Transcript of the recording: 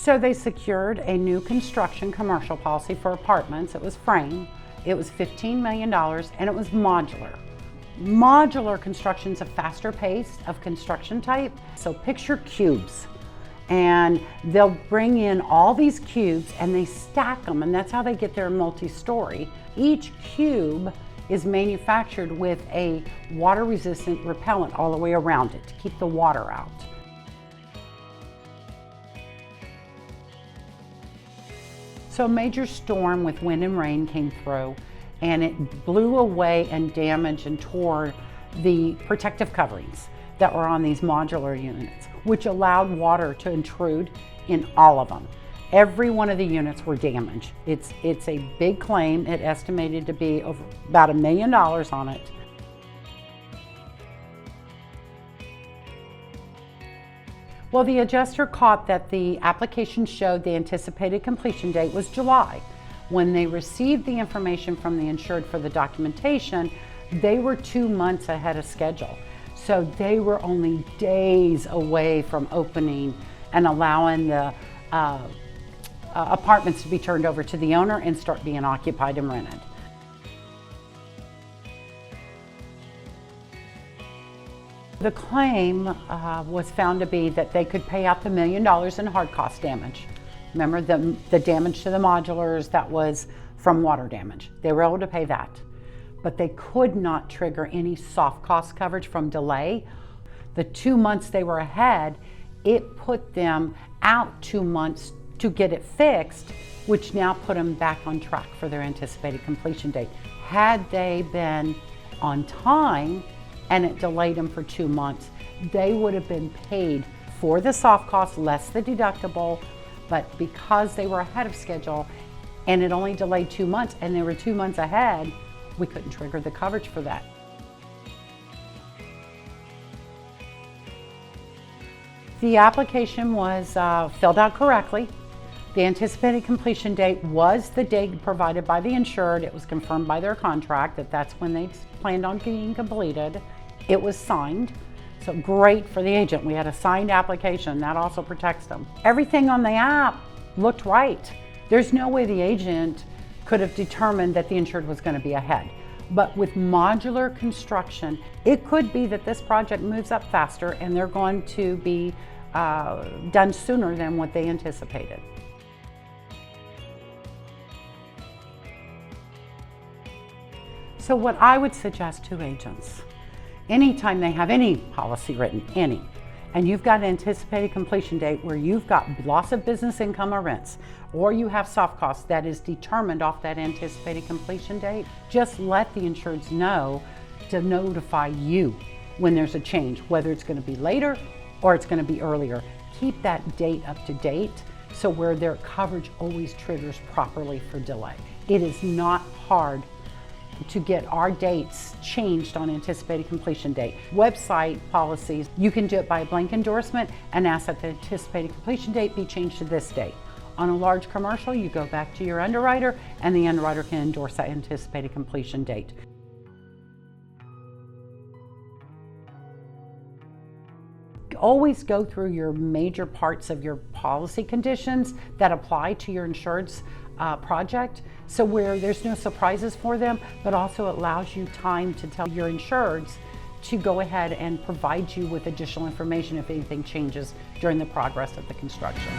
So they secured a new construction commercial policy for apartments. It was frame. It was $15 million and it was modular. Modular construction is a faster pace of construction type. So picture cubes, and they'll bring in all these cubes and they stack them, and that's how they get their multi-story. Each cube is manufactured with a water-resistant repellent all the way around it to keep the water out. So a major storm with wind and rain came through, and it blew away and damaged and tore the protective coverings that were on these modular units, which allowed water to intrude in all of them. Every one of the units were damaged. It's a big claim. It estimated to be over about $1 million on it. Well, the adjuster caught that the application showed the anticipated completion date was July. When they received the information from the insured for the documentation, they were 2 months ahead of schedule. So they were only days away from opening and allowing the apartments to be turned over to the owner and start being occupied and rented. The claim was found to be that they could pay out the $1 million in hard cost damage. Remember the damage to the modulars that was from water damage. They were able to pay that, but they could not trigger any soft cost coverage from delay. The 2 months they were ahead, it put them out 2 months to get it fixed, which now put them back on track for their anticipated completion date. Had they been on time and it delayed them for 2 months, they would have been paid for the soft cost less the deductible, but because they were ahead of schedule and it only delayed 2 months and they were 2 months ahead, we couldn't trigger the coverage for that. The application was filled out correctly. The anticipated completion date was the date provided by the insured. It was confirmed by their contract that that's when they planned on being completed. It was signed, so great for the agent. We had a signed application. That also protects them. Everything on the app looked right. There's no way the agent could have determined that the insured was going to be ahead. But with modular construction, it could be that this project moves up faster and they're going to be done sooner than what they anticipated. So what I would suggest to agents, anytime they have any policy written, and you've got an anticipated completion date where you've got loss of business income or rents, or you have soft costs that is determined off that anticipated completion date, just let the insureds know to notify you when there's a change, whether it's going to be later or it's going to be earlier. Keep that date up to date so where their coverage always triggers properly for delay. It is not hard to get our dates changed on anticipated completion date. Website policies, you can do it by a blank endorsement and ask that the anticipated completion date be changed to this date. On a large commercial, you go back to your underwriter and the underwriter can endorse that anticipated completion date. Always go through your major parts of your policy conditions that apply to your insured's project, so where there's no surprises for them, but also allows you time to tell your insureds to go ahead and provide you with additional information if anything changes during the progress of the construction.